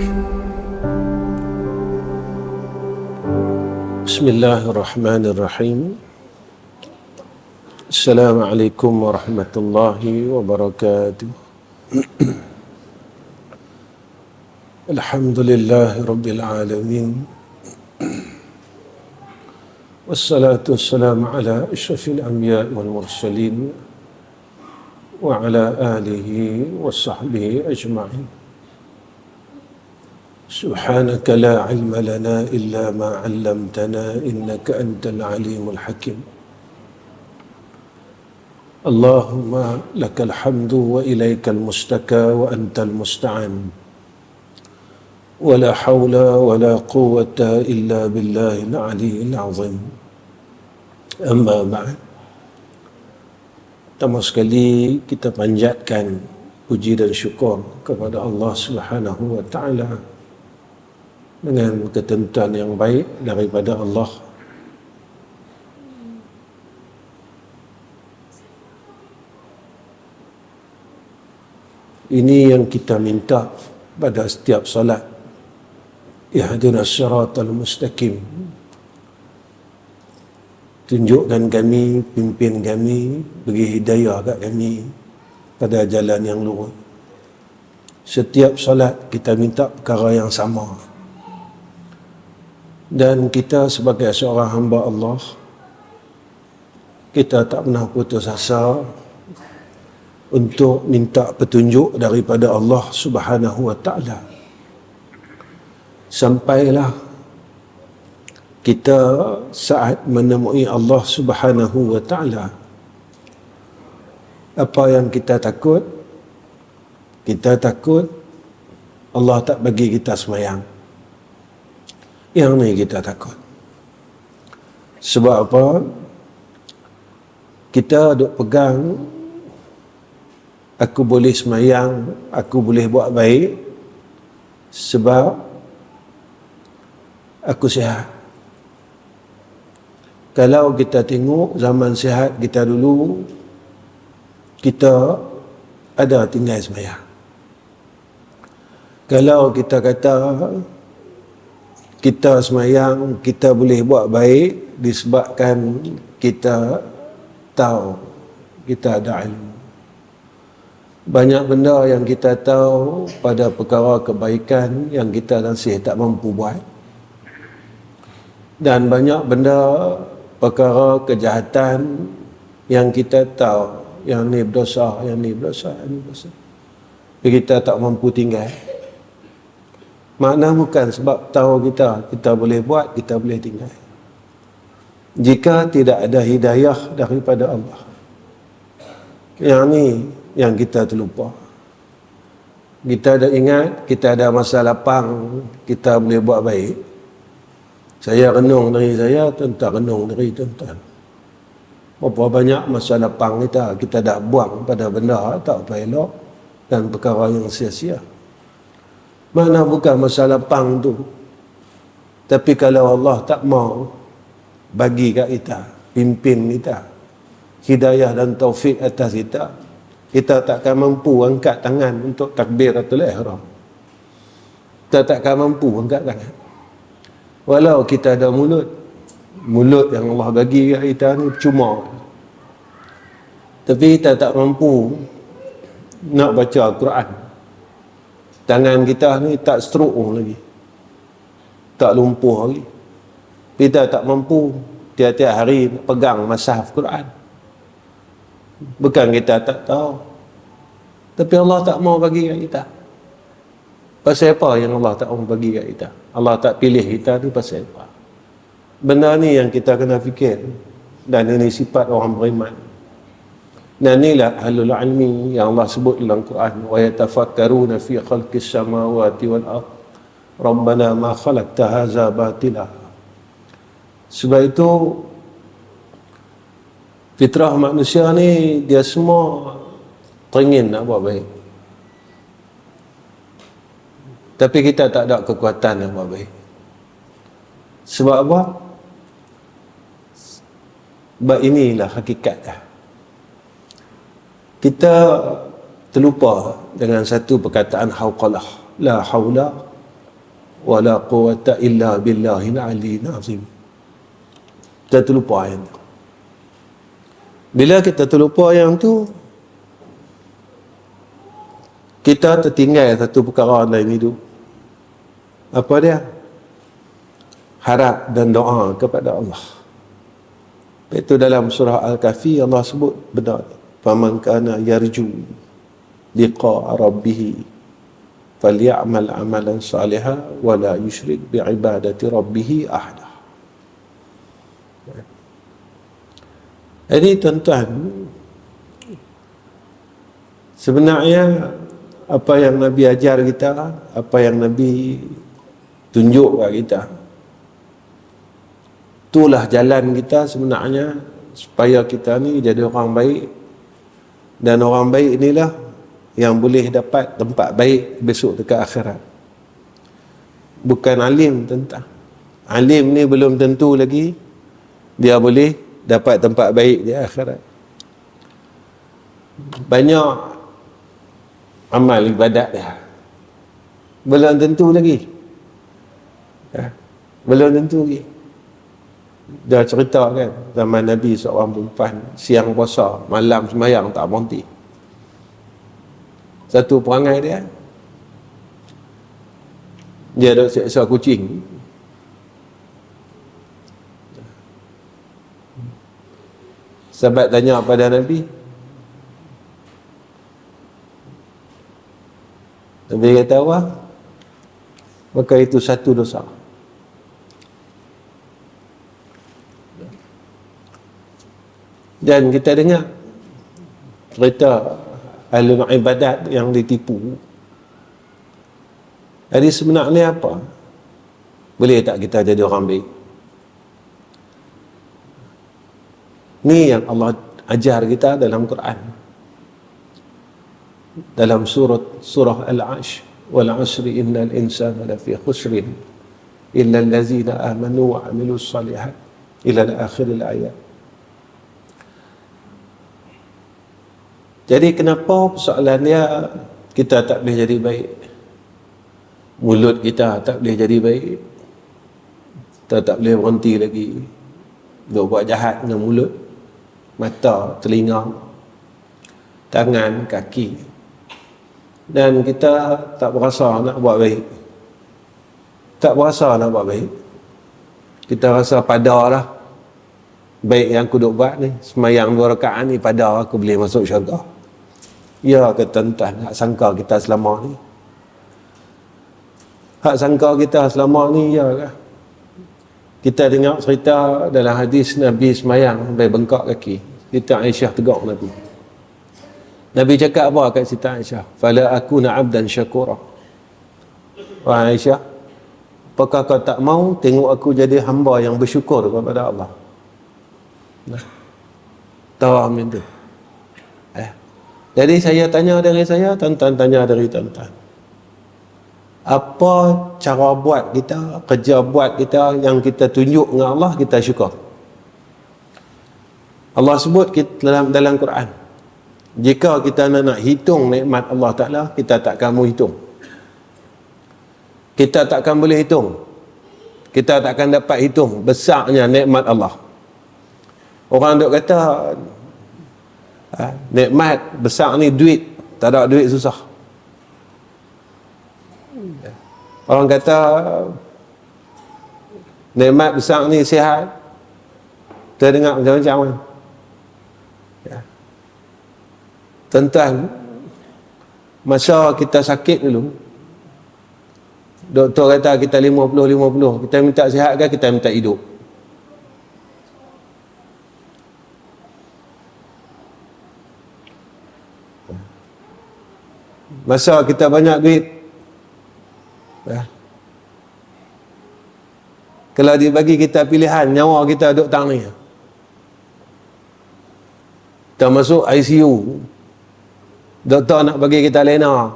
Bismillahirrahmanirrahim. Assalamualaikum warahmatullahi wabarakatuh. Alhamdulillahi rabbil alamin. Wassalatu wassalamu ala asyrafil anbiya wal mursalin wa ala alihi wa sahbihi ajma'in. Subhanaka la ilma lana illa ma 'allamtana innaka antal alimul hakim. Allahumma lakal hamdu wa ilaikal mustaka wa antal musta'an. Wa la hawla wa la quwwata illa billahil aliyyil azim. Amma ba'd. Pertama sekali kita panjatkan puji dan syukur kepada Allah Subhanahu wa taala dengan ketentuan yang baik daripada Allah. Ini yang kita minta pada setiap salat. Ihdinas siratal mustaqim. Tunjukkan kami, pimpin kami, beri hidayah kat kami pada jalan yang lurus. Setiap salat kita minta perkara yang sama. Dan kita sebagai seorang hamba Allah, kita tak pernah putus asa untuk minta petunjuk daripada Allah Subhanahu wa taala. Sampailah kita saat menemui Allah Subhanahu wa taala. Apa yang kita takut? Kita takut Allah tak bagi kita semayang. Yang ni kita takut. Sebab apa? Kita duk pegang, aku boleh semayang, aku boleh buat baik sebab aku sihat. Kalau kita tengok zaman sihat kita dulu, kita ada tinggal semayang. Kalau kita kata kita semayang, kita boleh buat baik disebabkan kita tahu, kita ada ilmu. Banyak benda yang kita tahu pada perkara kebaikan yang kita masih tak mampu buat. Dan banyak benda perkara kejahatan yang kita tahu, yang ni berdosa, yang ni berdosa, yang ni berdosa. Tapi kita tak mampu tinggal. Makna bukan sebab tahu kita boleh buat, kita boleh tinggal. Jika tidak ada hidayah daripada Allah, yang ni yang kita terlupa. Kita ada ingat, kita ada masa lapang, kita boleh buat baik. Saya renung diri saya, tuan-tuan renung diri tuan-tuan. Berapa banyak masa lapang kita dah buang pada benda tak apa elok dan perkara yang sia-sia. Mana bukan masa lapang tu. Tapi kalau Allah tak mau bagi kat kita, pimpin kita, hidayah dan taufik atas kita, kita takkan mampu angkat tangan untuk takbiratul ihram. Kita takkan mampu angkat tangan. Walau kita ada mulut yang Allah bagi kat kita ni cuma. Tapi kita tak mampu nak baca Al-Quran. Tangan kita ni tak stroke lagi, tak lumpuh lagi. Kita tak mampu tiap-tiap hari pegang mushaf Quran. Bukan kita tak tahu, tapi Allah tak mau bagi kat kita. Pasal apa yang Allah tak mau bagi kat kita? Allah tak pilih kita ni pasal apa? Benda ni yang kita kena fikir. Dan ini sifat orang beriman. Dan inilah ahlul ilmi yang Allah sebut dalam Quran, wa yatafakkaruna fi khalqis samawati wal ard rabbana ma khalaqta hadza batila. Sebab itu fitrah manusia ni dia semua teringin nak buat baik, tapi kita tak ada kekuatan nak buat baik. Sebab apa? Sebab inilah hakikatnya. Kita terlupa dengan satu perkataan hauqalah, la haula wala quwwata illa billahil aliyyil azim. Kita terlupa yang tu. Bila kita terlupa yang tu, kita tertinggal satu perkara dalam hidup. Apa dia? Harap dan doa kepada Allah. Itu dalam surah Al-Kahfi Allah sebut benar. Faman kana yarju liqa rabbih falyamal amalan salihan wa la yusyrik bi ibadati rabbih ahada. Jadi tuan-tuan, sebenarnya apa yang Nabi ajar kita, apa yang Nabi tunjuk kepada kita, itulah jalan kita sebenarnya supaya kita ni jadi orang baik. Dan orang baik inilah yang boleh dapat tempat baik besok dekat akhirat. Bukan alim tentang. Alim ni belum tentu lagi dia boleh dapat tempat baik di akhirat. Banyak amal ibadat dia belum tentu lagi. Belum tentu lagi. Dah cerita kan, zaman Nabi seorang perempuan siang puasa, malam sembahyang tak berhenti. Satu perangai dia duk seksa kucing. Sahabat tanya pada Nabi, Nabi kata apa? Maka itu satu dosa. Dan kita dengar cerita ahli ibadat yang ditipu. Jadi sebenarnya apa? Boleh tak kita jadi orang baik? Ni yang Allah ajar kita dalam Quran. Dalam surah Al-Ashr, wal 'asri innal insana lafi khusrin illa allazina amanu wa 'amilus shalihat ila akhir ayat. Jadi kenapa persoalan dia kita tak boleh jadi baik? Mulut kita tak boleh jadi baik. Kita tak boleh berhenti lagi duk buat jahat dengan mulut, mata, telinga, tangan, kaki. Dan kita tak berasa nak buat baik. Tak berasa nak buat baik. Kita rasa padarlah. Baik yang aku duk buat ni, semayang 2 rakaat ni padar aku boleh masuk syurga. Ya ke tuan-tuan, hak sangka kita selama ni? Hak sangka kita selama ni, ya ke? Kita dengar cerita dalam hadis Nabi semayang sampai bengkak kaki. Siti Aisyah tegur Nabi. Nabi cakap apa kat Siti Aisyah? Fala akuna abdan syakura. Wahai Aisyah, apakah kau tak mau tengok aku jadi hamba yang bersyukur kepada Allah? Nah, tahu amin tu. Jadi saya tanya dari saya, tuan-tuan tanya dari tuan-tuan. Apa cara buat kita, kerja buat kita yang kita tunjuk dengan Allah, kita syukur. Allah sebut dalam Quran, jika kita nak hitung nikmat Allah Ta'ala, kita takkan mau hitung. Kita takkan boleh hitung. Kita takkan dapat hitung besarnya nikmat Allah. Orang duk kata nikmat besar ni duit, tak ada duit susah. Orang kata nikmat besar ni sihat, kita dengar macam-macam kan. Tuan-tuan, masa kita sakit dulu, doktor kata kita 50-50, kita minta sihat ke kita minta hidup? Masa kita banyak duit, kalau dibagi kita pilihan, nyawa kita duduk tang ni, kita masuk ICU, doktor nak bagi kita lena,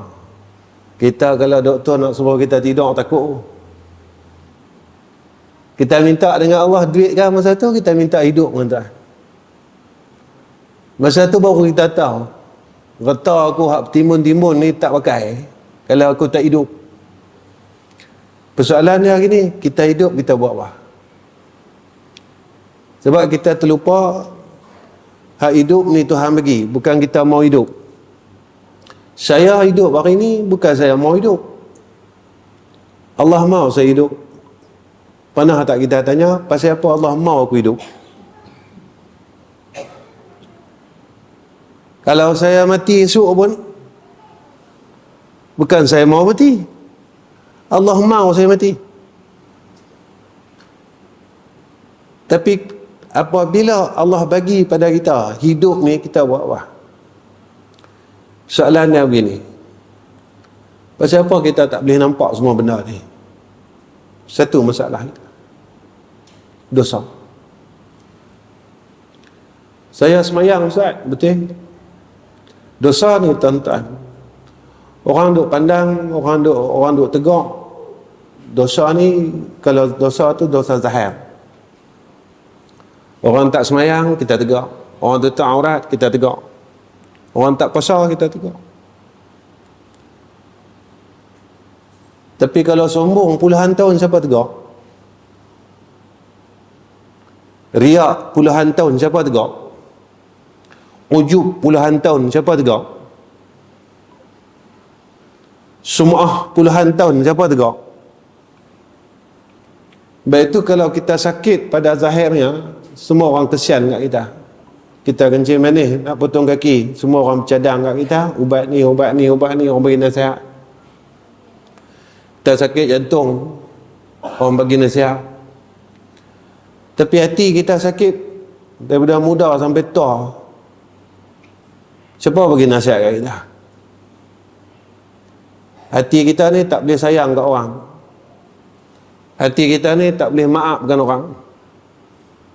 kita kalau doktor nak suruh kita tidur takut. Kita minta dengan Allah duit kan masa tu, kita minta hidup kan. Masa tu baru kita tahu, reta aku hak timun-timun ni tak pakai kalau aku tak hidup. Persoalannya hari ni, kita hidup, kita buat apa? Sebab kita terlupa hak hidup ni Tuhan bagi, bukan kita mau hidup. Saya hidup hari ni bukan saya mau hidup. Allah mau saya hidup. Pernah tak kita tanya, pasal apa Allah mau aku hidup? Kalau saya mati esok pun, bukan saya mau mati, Allah mau saya mati. Tapi apabila Allah bagi pada kita hidup ni, kita buat apa? Soalannya begini, pasal apa kita tak boleh nampak semua benda ni? Satu masalah kita, dosa. Saya semayang Ustaz, betul? Dosa ni tuan-tuan, orang duk pandang, orang duk tegak. Dosa ni, kalau dosa tu dosa zahir. Orang tak semayang, kita tegak. Orang tutup aurat, kita tegak. Orang tak puasa, kita tegak. Tapi kalau sombong puluhan tahun, siapa tegak? Riak puluhan tahun, siapa tegak? Ujub puluhan tahun, siapa tegak? Sum'ah puluhan tahun, siapa tegak? Baik itu kalau kita sakit pada zahirnya, semua orang kesian kat kita. Kita kencing manis, nak potong kaki, semua orang bercadang kat kita, ubat ni, orang bagi nasihat. Kita sakit jantung, orang bagi nasihat. Tapi hati kita sakit, daripada muda sampai tua, siapa bagi nasihat kat kita? Hati kita ni tak boleh sayang kat orang. Hati kita ni tak boleh maafkan orang.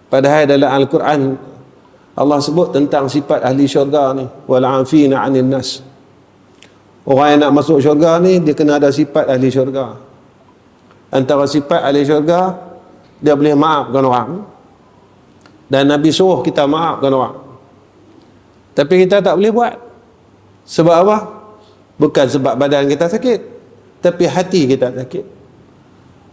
Padahal dalam Al-Quran Allah sebut tentang sifat ahli syurga ni, wal 'afina 'anil nas. Orang yang nak masuk syurga ni, dia kena ada sifat ahli syurga. Antara sifat ahli syurga, dia boleh maafkan orang. Dan Nabi suruh kita maafkan orang. Tapi kita tak boleh buat. Sebab apa? Bukan sebab badan kita sakit, tapi hati kita sakit.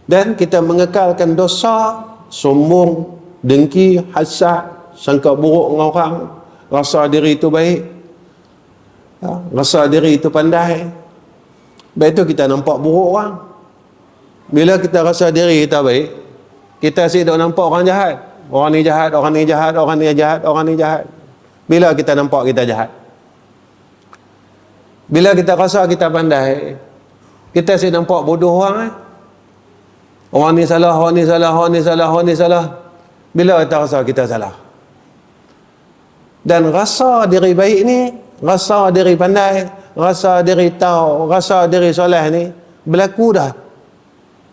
Dan kita mengekalkan dosa, sombong, dengki, hasad, sangka buruk dengan orang, rasa diri itu baik, rasa diri itu pandai. Baik itu kita nampak buruk orang. Bila kita rasa diri kita baik, kita asyik duk nampak orang jahat. Orang ni jahat, orang ni jahat, orang ni jahat, orang ni jahat. Bila kita nampak kita jahat? Bila kita rasa kita pandai, kita asyik nampak bodoh orang. Orang ni salah, orang ni salah, orang ni salah, orang ni salah. Bila kita rasa kita salah? Dan rasa diri baik ni, rasa diri pandai, rasa diri tahu, rasa diri soleh ni berlaku dah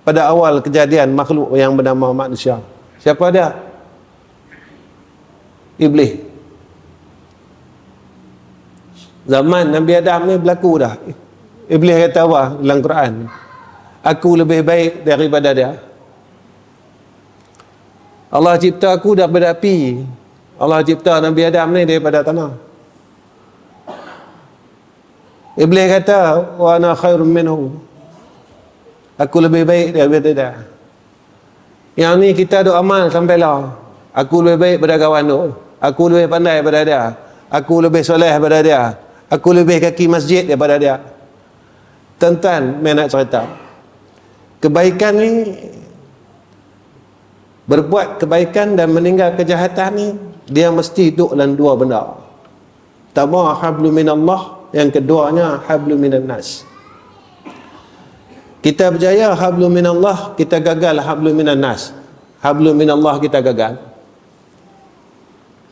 pada awal kejadian makhluk yang bernama manusia. Siapa dia? Iblis. Zaman Nabi Adam ni berlaku dah. Iblis kata apa dalam Quran? Aku lebih baik daripada dia. Allah cipta aku daripada api. Allah cipta Nabi Adam ni daripada tanah. Iblis kata, wa ana khairun minhu. Aku lebih baik daripada dia. Yang ni kita duk amal sampai lah. Aku lebih baik daripada kawan tu. Aku lebih pandai daripada dia. Aku lebih soleh daripada dia. Aku lebih kaki masjid daripada dia. Tuan-tuan, saya nak cerita. Kebaikan ni, berbuat kebaikan dan meninggal kejahatan ni, dia mesti duduk dalam dua benda. Pertama, hablu minallah. Yang keduanya, hablu minan nas. Kita berjaya hablu minallah, kita gagal hablu minan nas. Hablu minallah kita gagal.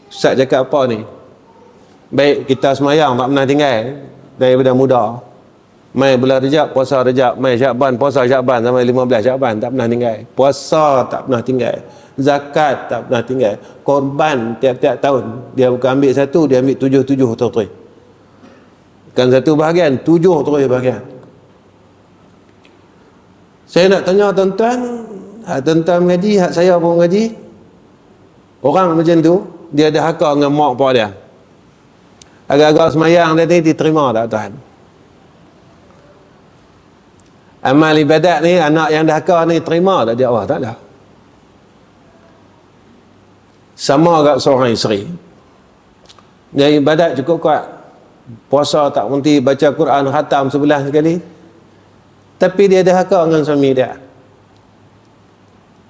Ustaz cakap apa ni? Baik, kita semayang tak pernah tinggal daripada muda. Mai bulan Rejab, puasa Rejab. Mai Syakban, puasa Syakban sampai 15 Syakban, tak pernah tinggal. Puasa tak pernah tinggal. Zakat tak pernah tinggal. Korban tiap-tiap tahun. Dia bukan ambil satu, dia ambil 7 terus. Bukan satu bahagian, 7 terus bahagian. Saya nak tanya tuan-tuan, tuan-tuan mengaji, hak saya pun mengaji. Orang macam tu, dia ada hakak dengan mak pak dia. Agak-agak semayang tadi diterima tak Tuhan? Amal ibadat ni anak yang dahaka ni terima tak dia Allah Ta'ala. Sama kat seorang isteri. Dia ibadat cukup kuat. Puasa tak berhenti, baca Quran khatam 11 kali. Tapi dia dahaka dengan suami dia.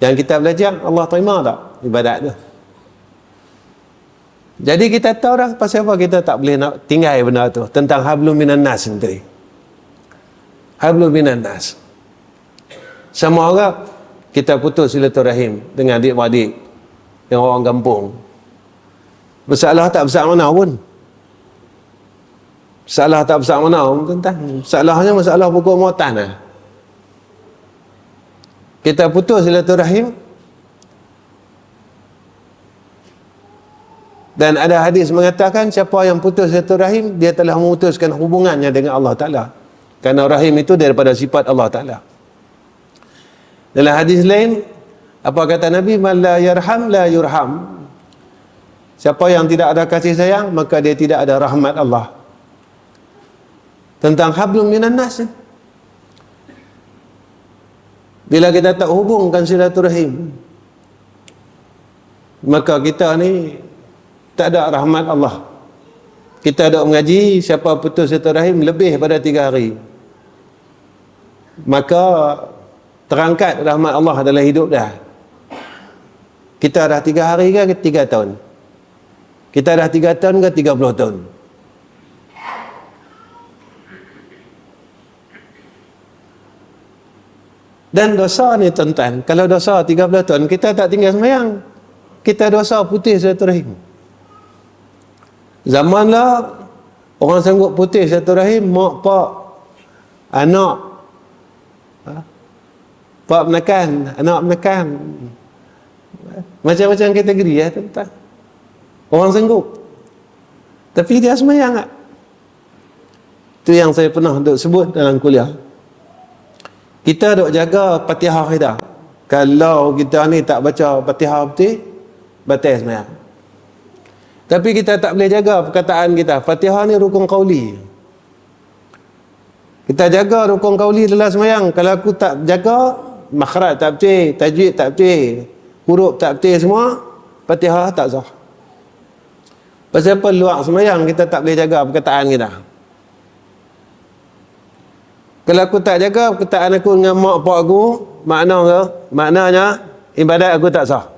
Yang kita belajar, Allah terima tak ibadat tu? Jadi kita tahu dah pasal apa kita tak boleh nak tinggal benda tu. Tentang hablum minan nas ni tadi. Hablum minan nas. Sama orang kita putus silaturahim dengan adik-adik yang orang kampung. Masalah tak besar mana pun. Masalah tak besar mana pun tentang. Masalahnya masalah pokok muatan lah. Kita putus silaturahim. Dan ada hadis mengatakan siapa yang putus silaturahim, dia telah memutuskan hubungannya dengan Allah Ta'ala. Kerana rahim itu daripada sifat Allah Ta'ala. Dalam hadis lain, apa kata Nabi? Man la yarham la yurham. Siapa yang tidak ada kasih sayang, maka dia tidak ada rahmat Allah. Tentang hablum minan nas. Bila kita tak hubungkan silaturahim, maka kita ni tak ada rahmat Allah. Kita ada mengaji, siapa putus silaturahim lebih pada 3 hari, maka terangkat rahmat Allah dalam hidup dah. Kita dah 3 hari ke 3 tahun? Kita dah 3 tahun ke 30 tahun? Dan dosa ni tuan-tuan, kalau dosa 30 tahun, kita tak tinggal sembahyang, kita dosa putih silaturahim. Zaman lah orang sanggup putih silaturahim, mak, pak, anak, pak menekan, anak menekan, macam-macam kategori ya tuan-tuan. Orang sanggup, tapi dia sembahyang tak? Itu yang saya pernah duk sebut dalam kuliah. Kita duk jaga Fatihah kita. Kalau kita ni tak baca Fatihah betul, batal sembahyang. Tapi kita tak boleh jaga perkataan kita. Fatihah ni rukun qauli. Kita jaga rukun qauli dalam sembahyang. Kalau aku tak jaga, makhraj tak betul, tajwid tak betul, huruf tak betul semua, Fatihah tak sah. Pasal apa luar sembahyang kita tak boleh jaga perkataan kita? Kalau aku tak jaga perkataan aku dengan mak pak aku, maknanya ibadat aku tak sah.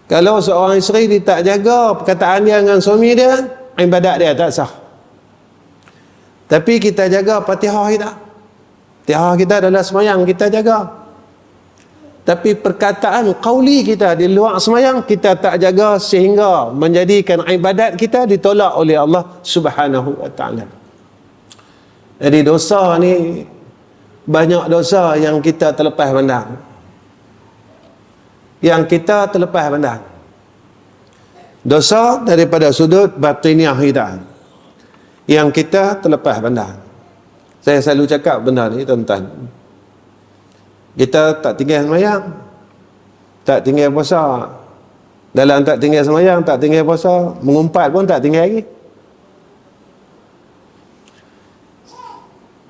Kalau seorang isteri dia tak jaga perkataan dia dengan suami dia, ibadat dia tak sah. Tapi kita jaga Fatihah kita. Fatihah kita dalam sembahyang kita jaga. Tapi perkataan qauli kita di luar sembahyang kita tak jaga, sehingga menjadikan ibadat kita ditolak oleh Allah Subhanahu wa taala. Jadi dosa ni banyak dosa yang kita terlepas pandang. Yang kita terlepas pandang. Dosa daripada sudut batiniah kita, yang kita terlepas pandang. Saya selalu cakap benda ni tuan-tuan. Kita tak tinggal sembahyang, tak tinggal puasa. Dalam tak tinggal sembahyang, tak tinggal puasa, mengumpat pun tak tinggal lagi.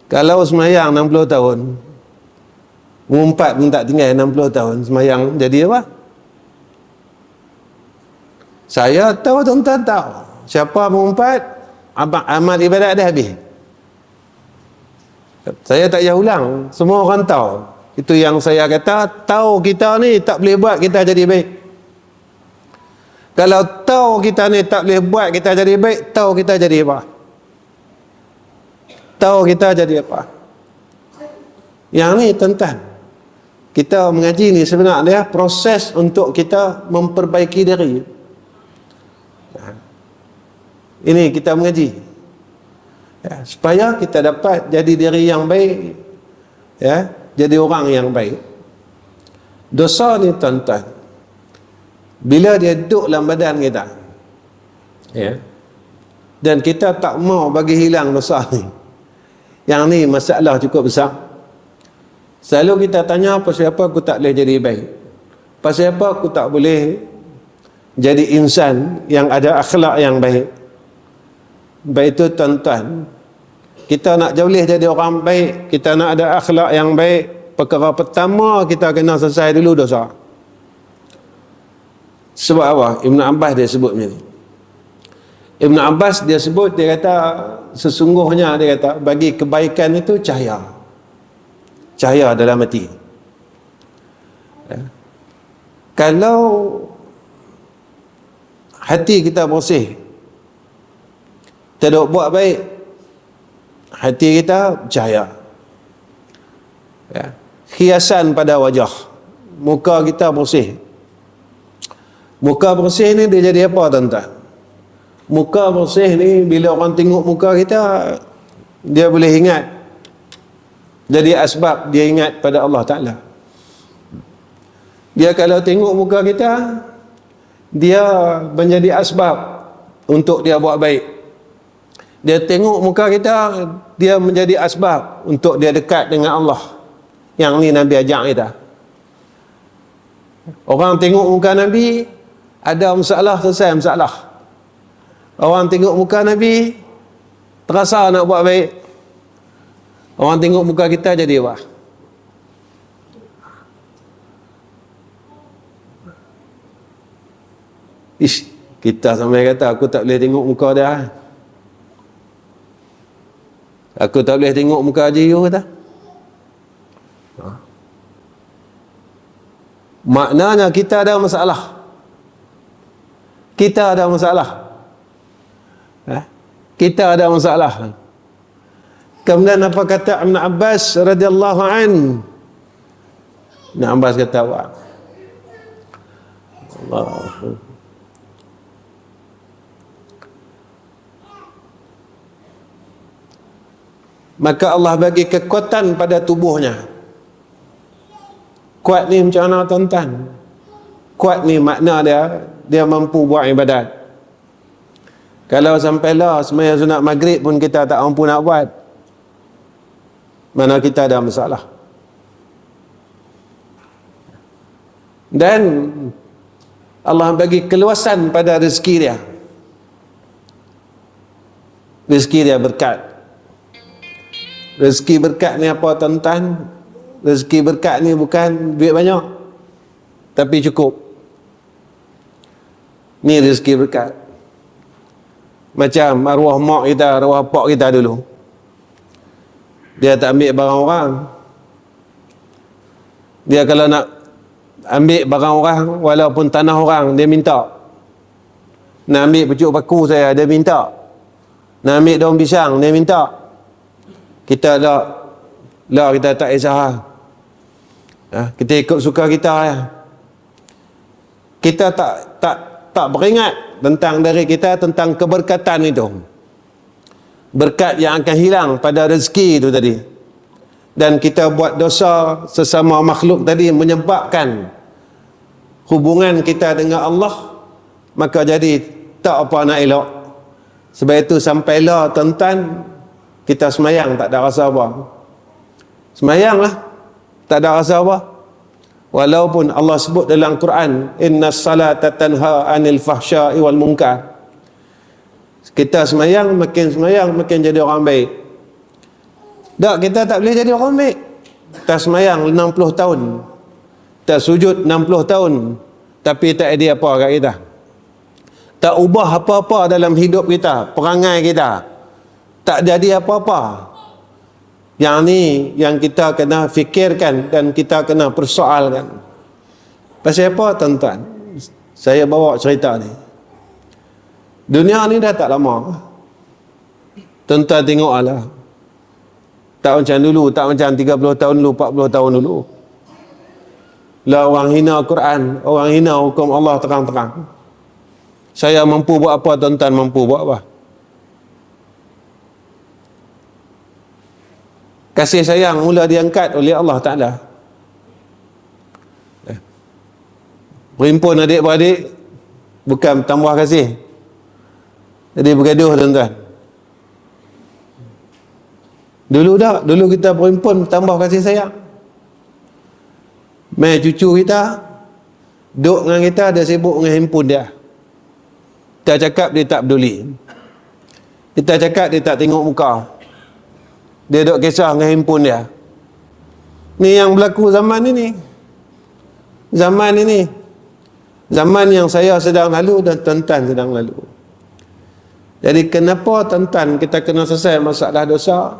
Kalau sembahyang 60 tahun, mengumpat pun tak tinggal 60 tahun, sembahyang jadi apa? Saya tahu, tuan-tuan tahu. Siapa mengumpat, amal ibadat dah habis. Saya tak payah ulang, semua orang tahu. Itu yang saya kata, tahu kita ni tak boleh buat kita jadi baik. Kalau tahu kita ni tak boleh buat kita jadi baik, tahu kita jadi apa? Tahu kita jadi apa? Yang ni tuan-tuan, kita mengaji ni sebenarnya proses untuk kita memperbaiki diri. Ini kita mengaji ya, supaya kita dapat jadi diri yang baik ya, jadi orang yang baik. Dosa ni tuan-tuan, bila dia duduk dalam badan kita ya, dan kita tak mau bagi hilang dosa ni, yang ni masalah cukup besar. Selalu kita tanya, pasal apa aku tak boleh jadi baik? Pasal apa aku tak boleh jadi insan yang ada akhlak yang baik? Baik itu tuan-tuan, kita nak boleh jadi orang baik, kita nak ada akhlak yang baik, perkara pertama kita kena selesai dulu dosa. Sebab apa? Ibn Abbas dia sebut macam ni. Ibn Abbas dia sebut, dia kata sesungguhnya, dia kata bagi kebaikan itu cahaya dalam hati. Kalau hati kita bersih, tidak buat baik, hati kita cahaya. Hiasan pada wajah, muka kita bersih. Muka bersih ni dia jadi apa tuan-tuan? Muka bersih ni bila orang tengok muka kita, dia boleh ingat, jadi asbab dia ingat pada Allah Ta'ala. Dia kalau tengok muka kita, dia menjadi asbab untuk dia buat baik. Dia tengok muka kita, dia menjadi asbab untuk dia dekat dengan Allah. Yang ni Nabi ajak kita. Orang tengok muka Nabi, ada masalah, selesai masalah. Orang tengok muka Nabi, terasa nak buat baik. Orang tengok muka kita jadi apa? Kita sampai kata, aku tak boleh tengok muka dia. Aku tak boleh tengok muka Haji Yu, kata. Maknanya kita ada masalah. Kita ada masalah. Kita ada masalah. Kemudian apa kata Ibn Abbas radhiyallahu an? Ibn Abbas kata apa? Allah. Maka Allah bagi kekuatan pada tubuhnya. Kuat ni macam mana tuan-tuan? Kuat ni makna dia mampu buat ibadat. Kalau sampailah sembahyang sunat maghrib pun kita tak mampu nak buat, mana kita ada masalah. Dan Allah bagi keluasan pada rezeki dia. Rezeki dia berkat. Rezeki berkat ni apa tuan-tuan? Rezeki berkat ni bukan duit banyak, tapi cukup. Ni rezeki berkat. Macam arwah mak kita, arwah pak kita dulu, dia tak ambil barang orang. Dia kalau nak ambil barang orang, walaupun tanah orang, dia minta. Nak ambil pucuk paku saya, dia minta. Nak ambil daun pisang, dia minta. Kita kita tak kisah. Kita ikut suka kita ya. Kita tak beringat tentang dari kita, tentang keberkatan itu. Berkat yang akan hilang pada rezeki itu tadi. Dan kita buat dosa sesama makhluk tadi, menyebabkan hubungan kita dengan Allah, maka jadi tak apa nak elok. Sebab itu sampailah tuan-tuan, kita semayang tak ada rasa apa. Semayanglah, tak ada rasa apa. Walaupun Allah sebut dalam Quran, inna salata tanha anil fahsya'i wal munkar. Kita semayang makin jadi orang baik. Tak, kita tak boleh jadi orang baik. Kita semayang 60 tahun, kita sujud 60 tahun, tapi tak ada apa kat kita. Tak ubah apa-apa dalam hidup kita, perangai kita, tak jadi apa-apa. Yang ni yang kita kena fikirkan dan kita kena persoalkan. Pasal apa tuan-tuan? Saya bawa cerita ni. Dunia ni dah tak lama. Tuan-tuan tengoklah. Tak macam dulu, tak macam 30 tahun dulu, 40 tahun dulu. Lah orang hina Quran, orang hina hukum Allah terang-terang. Saya mampu buat apa, tuan-tuan mampu buat apa? Kasih sayang mula diangkat oleh Allah Ta'ala. Berimpun adik-beradik bukan tambah kasih, jadi bergaduh tuan-tuan. Dulu kita berimpun tambah kasih sayang. Mai cucu kita duduk dengan kita, dia sibuk dengan handphone dia. Kita cakap dia tak peduli, kita cakap dia tak tengok muka. Dia duk kisah dengan handphone dia. Ni yang berlaku zaman ini. Zaman ini. Zaman yang saya sedang lalu dan tuan-tuan sedang lalu. Jadi kenapa tuan-tuan kita kena selesai masalah dosa?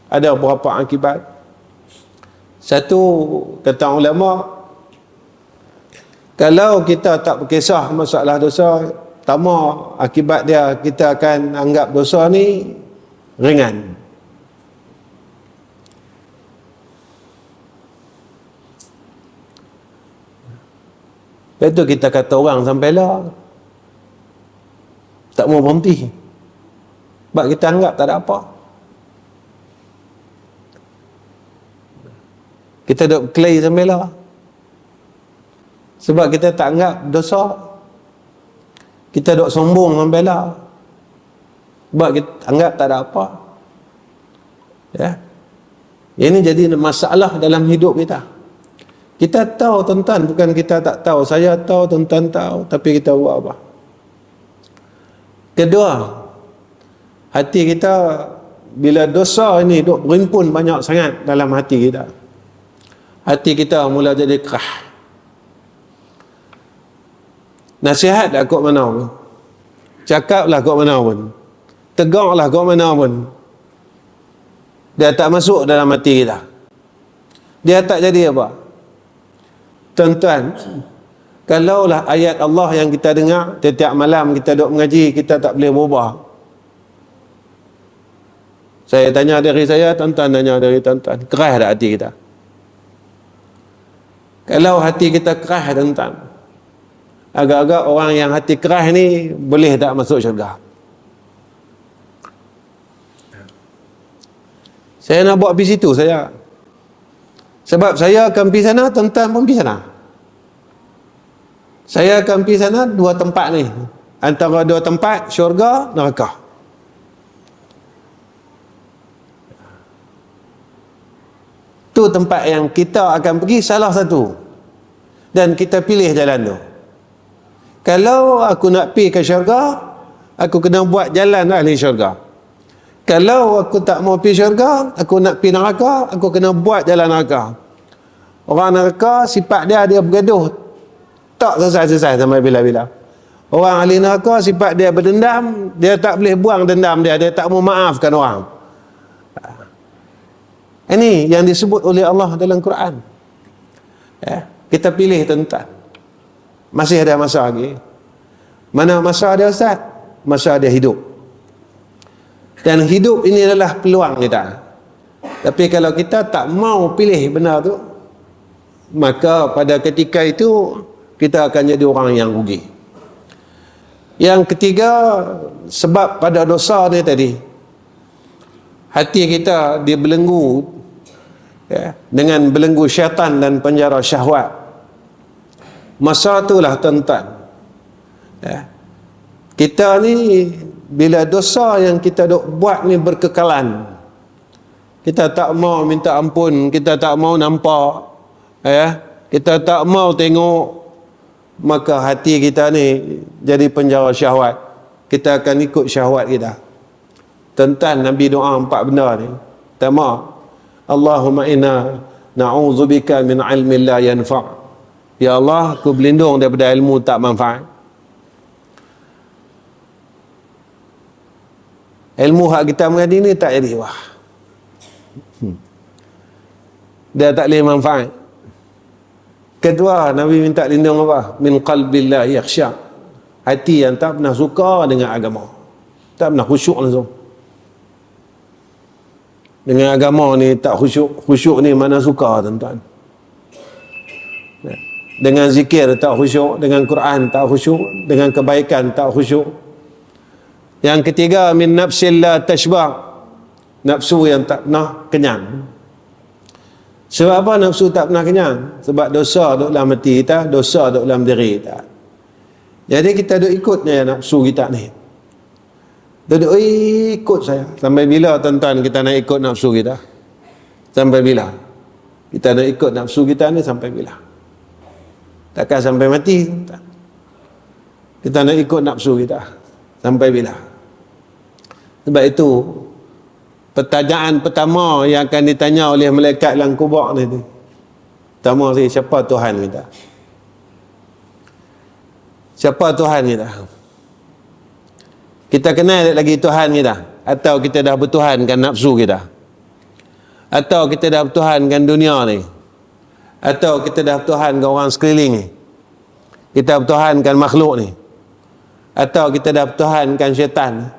Ada beberapa akibat. Satu, kata ulama, kalau kita tak berkisah masalah dosa, pertama akibat dia kita akan anggap dosa ni ringan. Lepas tu kita kata orang sampailah tak mau berhenti. Sebab kita anggap tak ada apa. Kita duk berkelahi sampailah. Sebab kita tak anggap dosa. Kita duk sombong sampailah. Sebab kita anggap tak ada apa. Ya. Ini jadi masalah dalam hidup kita. Kita tahu tuan-tuan, bukan kita tak tahu. Saya tahu, tuan-tuan tahu, tapi kita buat apa? Kedua, hati kita bila dosa ini duk berimpun banyak sangat dalam hati kita. Hati kita mula jadi kerah. Nasihat lah kok mana pun. Cakaplah kok mana pun. Tegaklah kok mana pun. Dia tak masuk dalam hati kita. Dia tak jadi apa? Tuan-tuan, kalaulah ayat Allah yang kita dengar setiap malam kita duk mengaji, kita tak boleh berubah. Saya tanya dari saya, tuan-tuan tanya dari tuan-tuan, keras tak hati kita? Kalau hati kita keras, tuan-tuan, agak-agak orang yang hati keras ni boleh tak masuk syurga? Saya nak buat pergi situ saya. Sebab saya akan pergi sana, tuan-tuan pun pergi sana. Saya akan pergi sana dua tempat ni. Antara dua tempat, syurga, neraka. Tu tempat yang kita akan pergi salah satu. Dan kita pilih jalan tu. Kalau aku nak pergi ke syurga, aku kena buat jalan ahli syurga. Kalau aku tak mau pergi syurga, aku nak pergi neraka, aku kena buat jalan neraka. Orang neraka, sifat dia bergaduh. Tak selesai-selesai sampai bila-bila. Orang ahli neraka, sifat dia berdendam, dia tak boleh buang dendam dia, dia tak mau maafkan orang. Ini yang disebut oleh Allah dalam Quran. Ya, kita pilih tuan-tuan. Masih ada masa lagi. Mana masa dia Ustaz? Masa dia hidup. Dan hidup ini adalah peluang kita. Tapi kalau kita tak mau pilih benar tu, maka pada ketika itu kita akan jadi orang yang rugi. Yang ketiga, sebab pada dosa ni tadi, hati kita dibelenggu ya, dengan belenggu syaitan dan penjara syahwat. Masa itulah tuan-tuan, ya, kita ni bila dosa yang kita duk buat ni berkekalan, kita tak mau minta ampun, kita tak mau nampak, ya, kita tak mau tengok, maka hati kita ni jadi penjara syahwat. Kita akan ikut syahwat kita. Tuan-tuan, Nabi doa 4 benda ni. Pertama, Allahumma inna na'udzubika min ilmin la yanfa'. Ya Allah, aku berlindung daripada ilmu tak manfaat. Ilmu hak kita mengaji ni tak jadi wah. Dia tak boleh manfaat. Kedua, Nabi minta lindung apa? Min qalbillah yakhsha. Hati yang tak pernah suka dengan agama. Tak pernah khusyuk langsung. Dengan agama ni tak khusyuk. Khusyuk ni mana suka tuan-tuan. Dengan zikir tak khusyuk. Dengan Quran tak khusyuk. Dengan kebaikan tak khusyuk. Yang ketiga, min nafsil la tashba'. Nafsu yang tak pernah kenyang. Sebab apa nafsu tak pernah kenyang? Sebab dosa duduk dalam hati kita, dosa duduk dalam diri kita. Jadi kita duduk ikutnya nafsu kita ni. Duduk ikut saya. Sampai bila tuan-tuan kita nak ikut nafsu kita? Sampai bila? Kita nak ikut nafsu kita ni sampai bila? Takkan sampai mati. Kita nak ikut nafsu kita sampai bila? Sebab itu pertanyaan pertama yang akan ditanya oleh malaikat dalam kubur ni. Pertama sekali, siapa Tuhan kita? Siapa Tuhan kita? Kita kenal lagi Tuhan kita? Atau kita dah bertuhankan nafsu kita? Atau kita dah bertuhankan dunia ni? Atau kita dah bertuhankan orang sekeliling ni? Kita bertuhankan makhluk ni? Atau kita dah bertuhankan syaitan?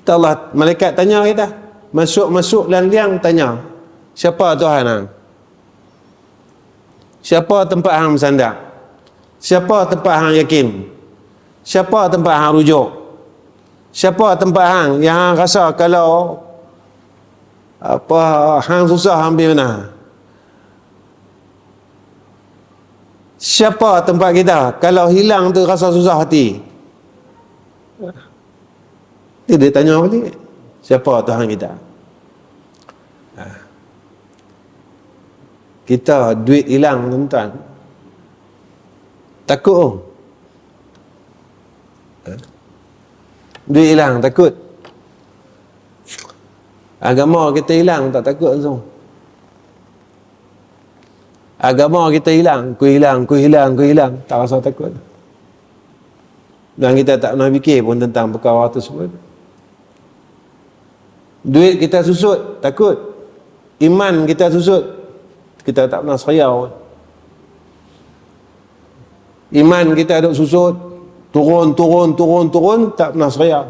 Allah, malaikat tanya kita, masuk-masuk dalam liang tanya, siapa Tuhan hang? Siapa tempat hang bersandar? Siapa tempat hang yakin? Siapa tempat hang rujuk? Siapa tempat hang yang hang rasa kalau hang susah ambil mana? Siapa tempat kita kalau hilang tu rasa susah hati? Dia tanya balik, siapa Tuhan kita? Kita duit hilang tuan-tuan, takut oh. Duit hilang takut. Agama kita hilang tak takut langsung. Agama kita hilang, ku hilang, tak rasa takut. Dan kita tak pernah fikir pun tentang perkara tersebut. Duit kita susut, takut. Iman kita susut, kita tak pernah seriau. Iman kita duk susut, turun, tak pernah seriau.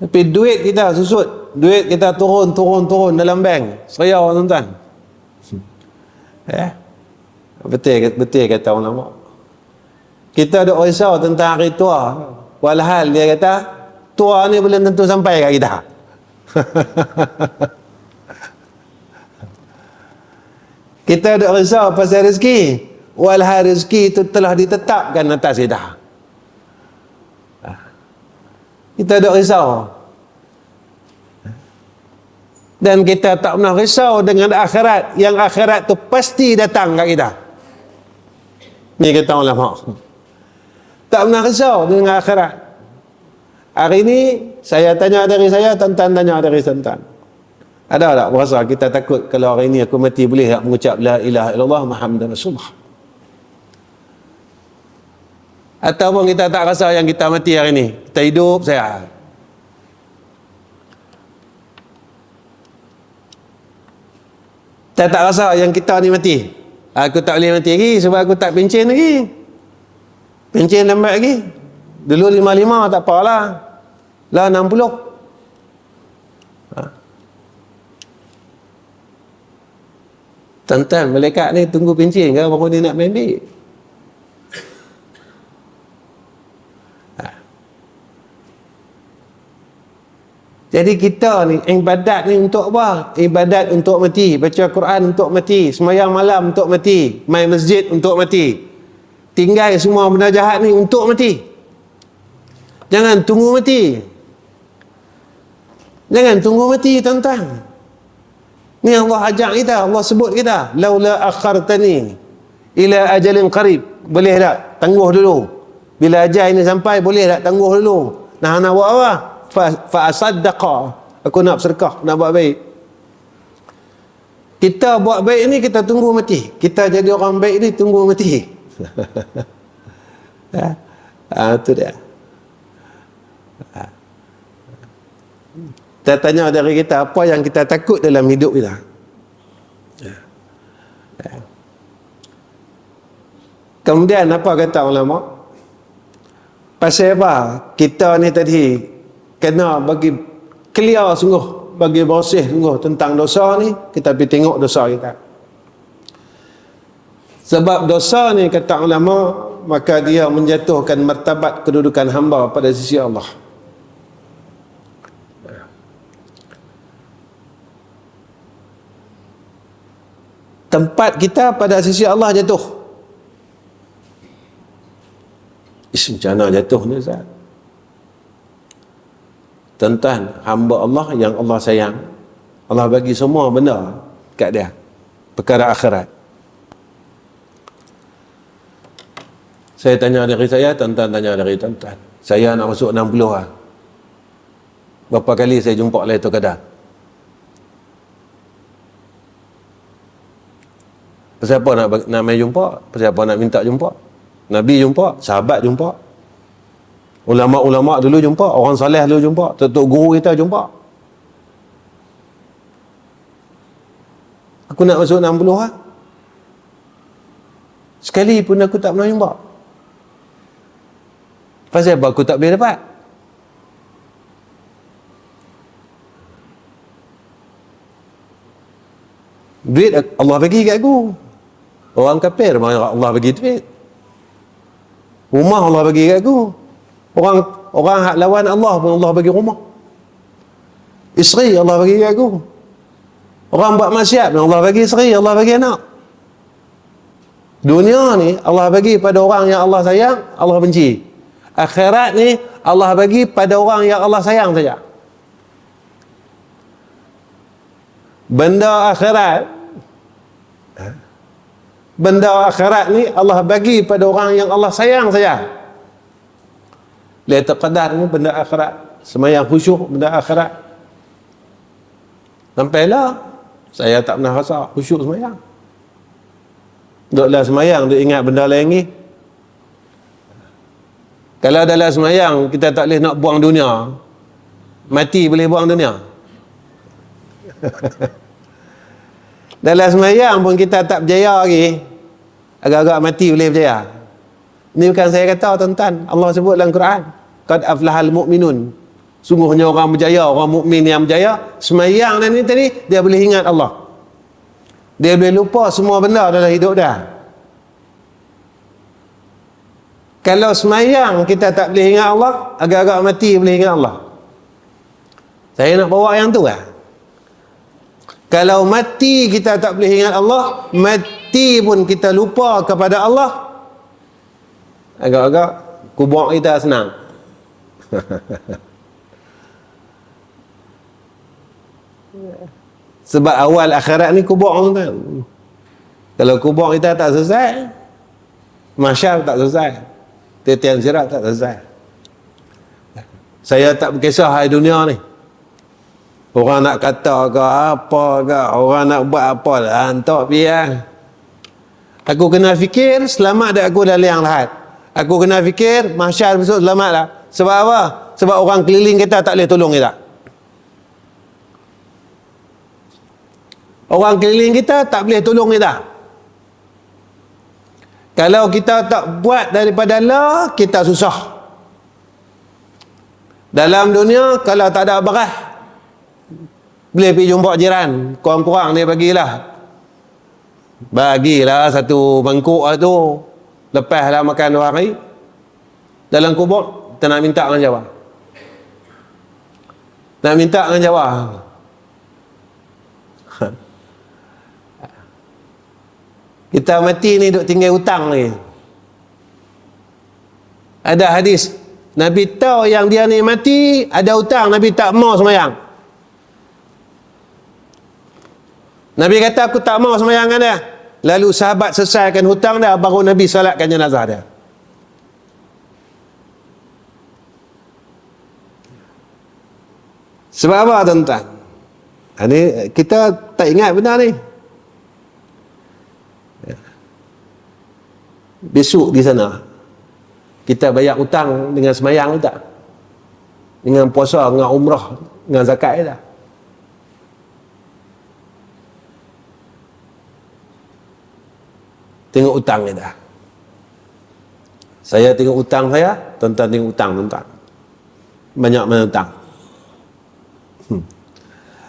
Tapi duit kita susut, duit kita turun dalam bank, seriau tuan-tuan. Betul kata ulama. Kita duk risau tentang hari tua, walhal dia kata tua ni belum tentu sampai kat kita. Kita duk risau pasal rezeki, walhal rezeki itu telah ditetapkan atas kita. Kita duk risau. Dan kita tak pernah risau dengan akhirat, yang akhirat tu pasti datang kat kita. Ni kata ulama. Tak pernah risau dengan akhirat. Hari ni saya tanya dari saya, tuan-tuan tanya dari tuan-tuan. Ada tak berasa kita takut kalau hari ni aku mati boleh tak mengucap la ilaha illallah Muhammadur Rasulullah? Ataupun kita tak rasa yang kita mati hari ni, kita hidup saya. Kita tak rasa yang kita ni mati. Aku tak boleh mati lagi sebab aku tak pencen lagi. Pencen lambat lagi. Dulu 55 tak apalah. Lah 60. Tuan-tuan, malaikat ni tunggu pencen ke baru dia nak ambil? Jadi kita ni, ibadat ni untuk apa? Ibadat untuk mati. Baca Quran untuk mati. Semayang malam untuk mati. Main masjid untuk mati. Tinggal semua benda jahat ni untuk mati. Jangan tunggu mati. Jangan tunggu mati, tuan-tuan. Ni Allah ajak kita, Allah sebut kita. Laula akhartani ila ajalin qarib. Boleh tak? Tangguh dulu. Bila ajal ini sampai, boleh tak? Tangguh dulu. Nak buat apa? Fa'asaddaqa, aku nak bersedekah, nak buat baik. Kita buat baik ni kita tunggu mati. Kita jadi orang baik ni tunggu mati. Itu dia. Kita tanya dari kita, apa yang kita takut dalam hidup kita? Kemudian apa kata ulama? Pasal apa? Kita ni tadi kena bagi clear sungguh, bagi bersih sungguh tentang dosa ni, kita pergi tengok dosa kita. Sebab dosa ni kata ulama, maka dia menjatuhkan martabat kedudukan hamba pada sisi Allah. Tempat kita pada sisi Allah jatuh. Macam mana jatuh ni Ustaz? Tuan-tuan, hamba Allah yang Allah sayang, Allah bagi semua benda kat dia, perkara akhirat. Saya tanya dari saya, tuan-tuan tanya dari tuan-tuan. Saya nak masuk 60 lah. Berapa kali saya jumpa Lailatul Qadar? Pasal apa nak main jumpa? Pasal apa nak minta jumpa? Nabi jumpa, sahabat jumpa, ulama-ulama dulu jumpa, orang soleh dulu jumpa, tok guru kita jumpa. Aku nak masuk 60 lah. Sekali pun aku tak pernah jumpa. Pasal apa aku tak boleh dapat? Duit Allah bagi kat aku. Orang kafir Allah bagi duit. Rumah Allah bagi kat aku. Orang hak lawan Allah pun Allah bagi rumah. Isteri Allah bagi kat aku. Orang buat maksiat pun Allah bagi isteri, Allah bagi anak. Dunia ni Allah bagi pada orang yang Allah sayang, Allah benci. Akhirat ni Allah bagi pada orang yang Allah sayang saja. Benda akhirat ni Allah bagi pada orang yang Allah sayang saja. Lailatul Qadar ni benda akhirat. Semayang khusyuk benda akhirat. Sampailah saya tak pernah rasa khusyuk semayang. Duduklah semayang, duk ingat benda lain ni. Kalau dalam semayang kita tak boleh nak buang dunia, mati boleh buang dunia. Dalam semayang pun kita tak berjaya lagi, agak-agak mati boleh berjaya. Ini bukan saya kata, tuan-tuan. Allah sebut dalam Quran, qad aflahal mu'minun, sungguhnya orang berjaya, orang mukmin yang berjaya. Semayang dan ini tadi, dia boleh ingat Allah, dia boleh lupa semua benda dalam hidup dia. Kalau semayang kita tak boleh ingat Allah, agak-agak mati boleh ingat Allah. Saya nak bawa yang tu lah. Kalau mati kita tak boleh ingat Allah, mati pun kita lupa kepada Allah, agak-agak kubur kita senang. Sebab awal akhirat ni kubur kan. Kalau kubur kita tak selesai, mahsyar tak selesai, titian sirat tak selesai. Saya tak berkisah hari dunia ni. Orang nak kata ke apa ke, orang nak buat apa lah, hantar biar. Aku kena fikir selamat dak aku dalam liang lahat. Aku kena fikir mahsyar besok selamat lah. Sebab apa? Sebab orang keliling kita tak boleh tolong kita. Orang keliling kita tak boleh tolong kita. Kalau kita tak buat daripada Allah, kita susah. Dalam dunia, kalau tak ada beras, boleh pergi jumpa jiran, kurang-kurang dia bagilah satu mangkuk lah tu, lepaslah makan 2 hari. Dalam kubur kita nak minta dengan Jawa, nak minta dengan Jawa. Kita mati ni duk tinggal hutang lagi. Ada hadis, Nabi tahu yang dia ni mati ada hutang, Nabi tak mau semayang. Nabi kata aku tak mau semayang dengan dia. Lalu sahabat selesaikan hutang dia, baru Nabi salatkan jenazah dia. Sebab apa tuan-tuan? Ini kita tak ingat benda ni. Besok di sana kita bayar hutang dengan semayang tak? Dengan puasa, dengan umrah, dengan zakat tak? Tengok hutang kita. Saya tengok hutang saya, tuan-tuan tengok hutang tuan-tuan. Banyak mana hutang.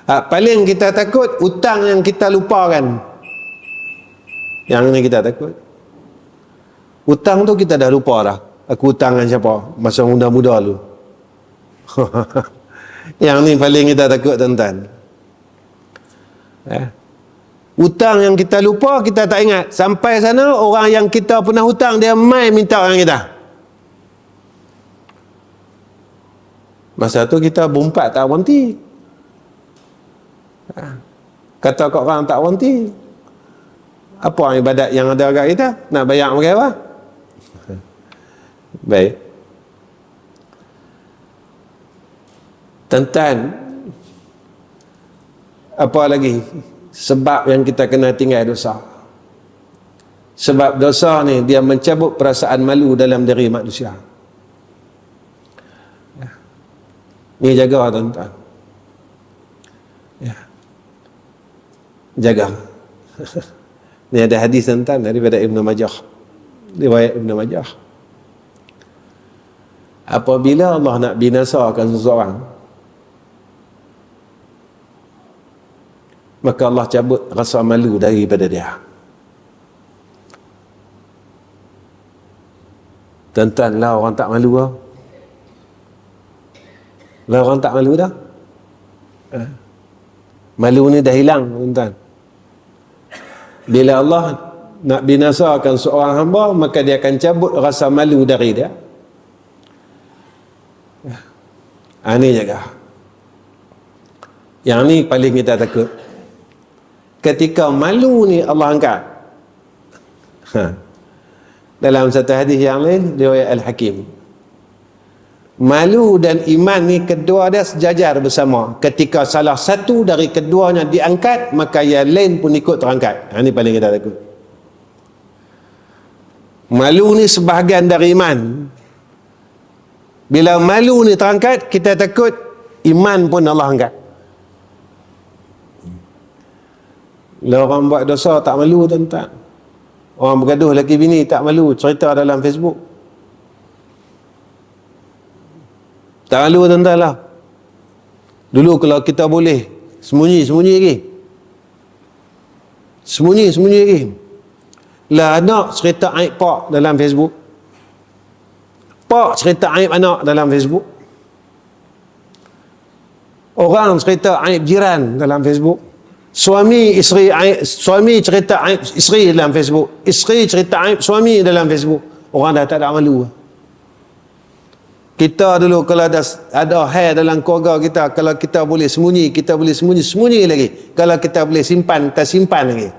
Paling kita takut hutang yang kita lupakan. Yang ni kita takut. Hutang tu kita dah lupa dah. Aku hutang dengan siapa? Masa muda-muda dulu. Yang ni paling kita takut tuan-tuan. Hutang yang kita lupa, kita tak ingat. Sampai sana, orang yang kita pernah hutang, dia mai minta dengan kita. Masa tu kita berempat tak berhenti. Kata kat orang tak berhenti. Apa ibadat yang ada kat kita? Nak bayar pakai apa? Baik. Tuan-tuan, apa lagi sebab yang kita kena tinggal dosa? Sebab dosa ni dia mencabut perasaan malu dalam diri manusia. Ya. Ni jaga tuan-tuan. Ya. Jaga. Ni ada hadis tuan-tuan daripada Ibnu Majah. Riwayat Ibnu Majah. Apabila Allah nak binasakan seseorang, maka Allah cabut rasa malu daripada dia. Tuan-tuan, lah orang tak malu lah. Lah orang tak malu dah. Malu ni dah hilang, tuan-tuan. Bila Allah nak binasakan seorang hamba, maka dia akan cabut rasa malu dari dia. Ini jaga. Yang ni paling kita takut. Ketika malu ni Allah angkat. Dalam satu hadis yang lain, riwayat Al-Hakim, malu dan iman ni kedua dia sejajar bersama. Ketika salah satu dari keduanya diangkat, maka yang lain pun ikut terangkat. Ini paling kita takut. Malu ni sebahagian dari iman. Bila malu ni terangkat, kita takut iman pun Allah angkat. Bila orang buat dosa tak malu, tuan-tuan. Orang bergaduh laki bini tak malu, cerita dalam Facebook. Tak malu, tuan-tuan lah. Dulu kalau kita boleh sembunyi-sembunyi lagi. Sembunyi-sembunyi lagi. Lah anak cerita aib pak dalam Facebook. Pak cerita aib anak dalam Facebook. Orang cerita aib jiran dalam Facebook. Suami cerita aib isteri dalam Facebook. Isteri cerita aib suami dalam Facebook. Orang dah tak ada malu. Kita dulu kalau ada hair dalam keluarga kita, kalau kita boleh sembunyi, kita boleh sembunyi lagi. Kalau kita boleh simpan, kita simpan lagi.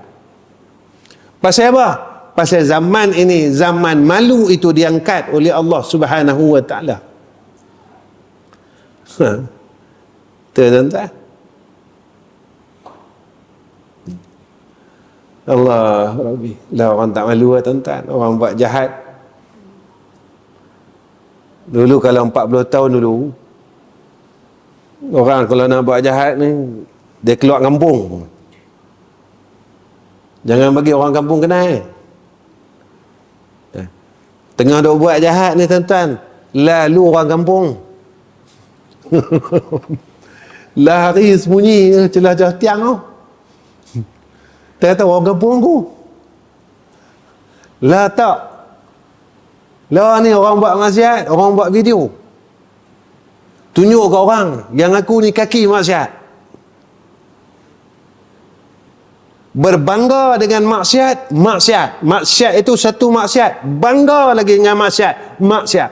Pasal apa? Pasal zaman ini, zaman malu itu diangkat oleh Allah Subhanahu wa ta'ala. Tuan-tuan. Allah Rabbi. Lah orang tak malu lah, tuan-tuan. Orang buat jahat. Dulu kalau 40 tahun dulu, orang kalau nak buat jahat ni, dia keluar kampung. Jangan bagi orang kampung kenal. Tengah duk buat jahat ni, tuan-tuan, lalu orang kampung. Lari sembunyi celah-celah tiang tu. Tak tahu orang kampung aku. Lah tak. Lah ni orang buat maksiat, orang buat video. Tunjuk ke orang yang aku ni kaki maksiat. Berbangga dengan maksiat. Maksiat itu satu maksiat. Bangga lagi dengan maksiat.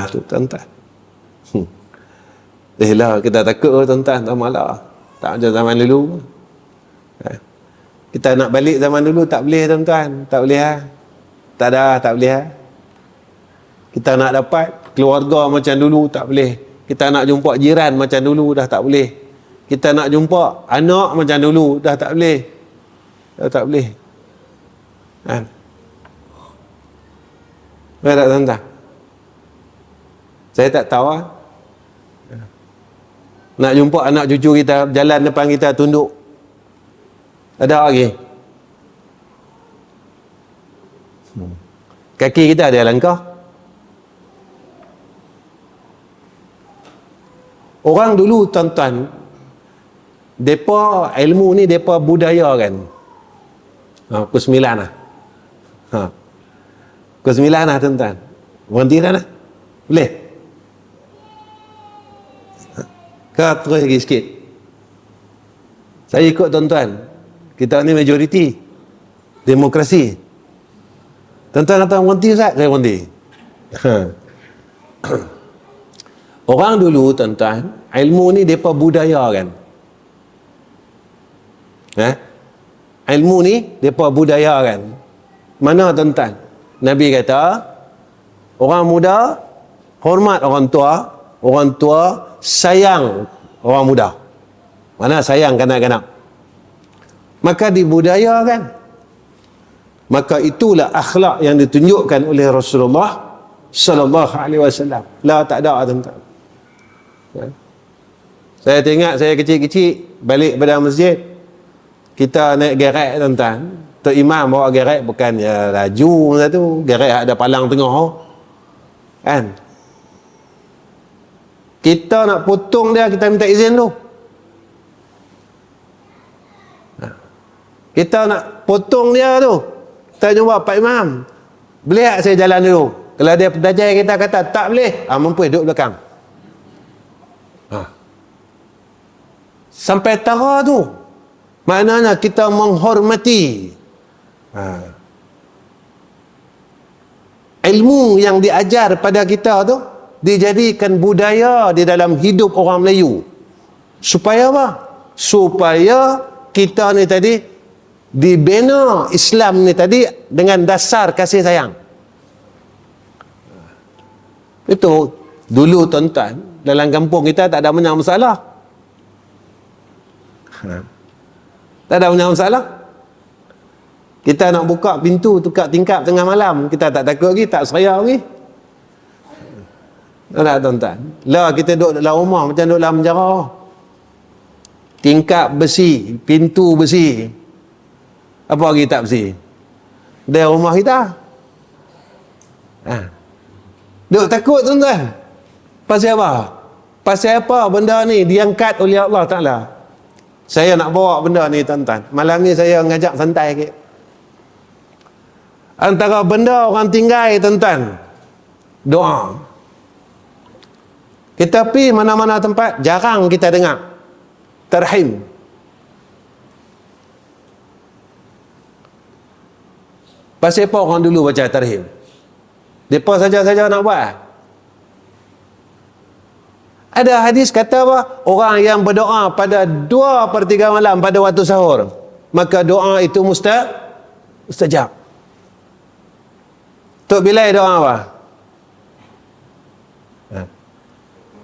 Tu tuan-tuan. Lah kita takut tuan-tuan, tak malah. Tak macam zaman dulu. Kita nak balik zaman dulu tak boleh, tuan-tuan. Tak boleh lah. Tak boleh lah. Kita nak dapat keluarga macam dulu tak boleh. Kita nak jumpa jiran macam dulu dah tak boleh. Kita nak jumpa anak macam dulu dah tak boleh. Dah tak boleh. Betul tak, tuan-tuan? Saya tak tahu lah. Nak jumpa anak cucu kita jalan depan kita tunduk. Ada lagi. Kaki kita ada langkah. Orang dulu, tuan-tuan, depa ilmu ni depa budaya kan. Pukul 9 lah. Pukul 9 lah, tuan-tuan. Berhenti dah lah. Boleh? Kau terus lagi sikit. Saya ikut, tuan-tuan. Kita ni majoriti. Demokrasi. Tuan-tuan kata berhenti, Ustaz? Saya berhenti. Orang dulu, tuan-tuan, ilmu ni mereka budaya kan. Ilmu ni mereka budaya kan. Mana, tuan-tuan? Nabi kata, Orang muda hormat orang tua sayang orang muda. Mana sayang kanak-kanak? Maka dibudayakan. Maka itulah akhlak yang ditunjukkan oleh Rasulullah sallallahu alaihi wasallam. La tak ada tuan-tuan. Saya tengok saya kecil-kecil balik pada masjid, kita naik gerek tuan-tuan. Tok imam bawa gerek bukan ya laju satu, gerek ada palang tengah. Kan? Kita nak potong dia, kita minta izin tu. Kita nak potong dia tu, kita jumpa Pak Imam, boleh saya jalan dulu? Kalau dia pedajai kita kata tak boleh, mampu duduk belakang. Sampai tara tu, maknanya kita menghormati ilmu yang diajar pada kita tu, dijadikan budaya di dalam hidup orang Melayu. Supaya apa? Supaya kita ni tadi dibina Islam ni tadi dengan dasar kasih sayang. Itu dulu tuan-tuan, dalam kampung kita tak ada banyak masalah. Tak ada banyak masalah. Kita nak buka pintu tukar tingkap tengah malam, kita tak takut lagi, tak seraya lagi. Tak tuan-tuan. Lah kita duduk dalam rumah macam duduk dalam penjara. Tingkap besi, pintu besi. Apa lagi tak bersih? Dia rumah kita. Duk takut tuan-tuan. Pasal apa? Pasal apa benda ni diangkat oleh Allah Ta'ala? Saya nak bawa benda ni tuan-tuan. Malam ni saya ngajak santai sikit. Antara benda orang tinggal tuan-tuan, doa. Kita pergi mana-mana tempat, jarang kita dengar tarhim. Pasal apa orang dulu baca tarhim? Mereka saja-saja nak buat. Ada hadis kata apa? Orang yang berdoa pada 2/3 malam pada waktu sahur, maka doa itu mustajab. Tok Bilal doa apa?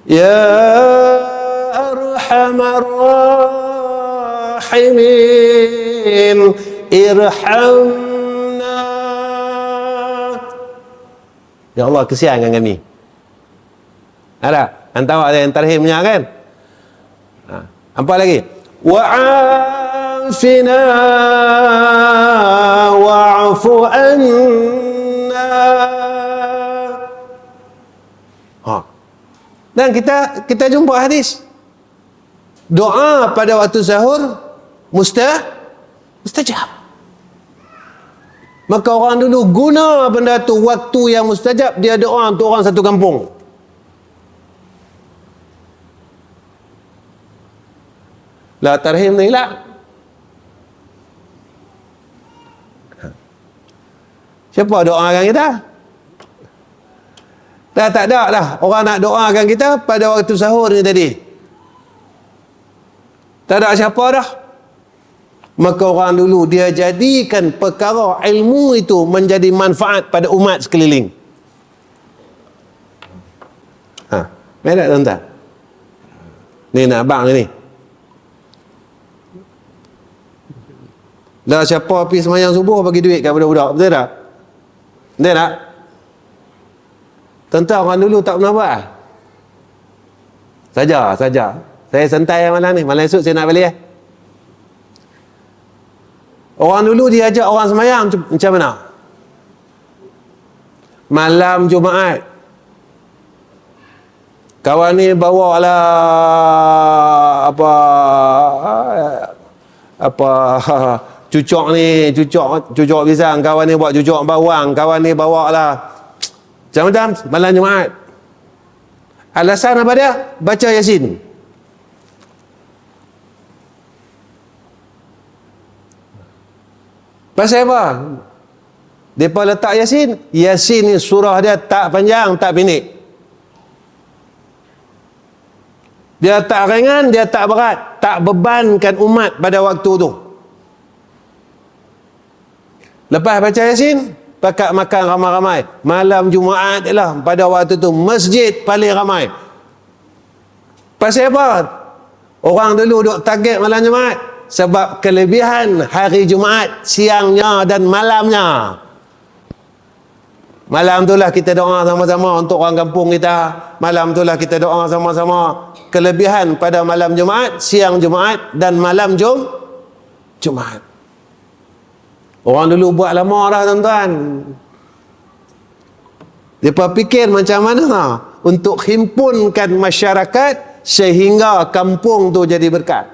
Ya Arhamar Rahimin, irhamna. Ya Allah, kesian dengan kami. Ada? Antara ada yang tarhimnya kan? Apa lagi? Wa'afina wa'afu anna. Dan kita jumpa hadis. Doa pada waktu sahur mustajab. Maka orang dulu guna benda tu, waktu yang mustajab, dia doa untuk orang satu kampung. Lah tarhim ni lah. Siapa doakan kita? Dah tak ada dah orang nak doakan kita pada waktu sahur ni tadi. Tak ada siapa dah. Maka orang dulu dia jadikan perkara ilmu itu menjadi manfaat pada umat sekeliling. Mereka tuan-tuan. Ni nak abang ni. Dah siapa pergi semayang subuh bagi duit kepada budak, betul tak? Betul tak? Tuan-tuan, orang dulu tak pernah buat. Saja. Saya santai malam ni, malam esok saya nak balik. Orang dulu dia ajak orang semayang macam mana? Malam Jumaat, kawan ni bawa lah cucuk pisang, kawan ni bawa cucuk bawang, kawan ni bawa lah macam-macam malam Jumaat. Alasan apa dia? Baca Yasin. Pasal apa? Mereka letak Yasin. Yasin ni surah dia tak panjang, tak pendek. Dia tak ringan, dia tak berat, tak bebankan umat pada waktu tu. Lepas baca Yasin, pakat makan ramai-ramai. Malam Jumaat lah pada waktu tu masjid paling ramai. Pasal apa? Orang dulu duk target malam Jumaat sebab kelebihan hari Jumaat siangnya dan malamnya. Malam itulah kita doa sama-sama untuk orang kampung kita. Malam itulah kita doa sama-sama. Kelebihan pada malam Jumaat, siang Jumaat dan malam Jumaat. Orang dulu buat lama dah tuan-tuan. Mereka fikir macam mana untuk himpunkan masyarakat sehingga kampung tu jadi berkat.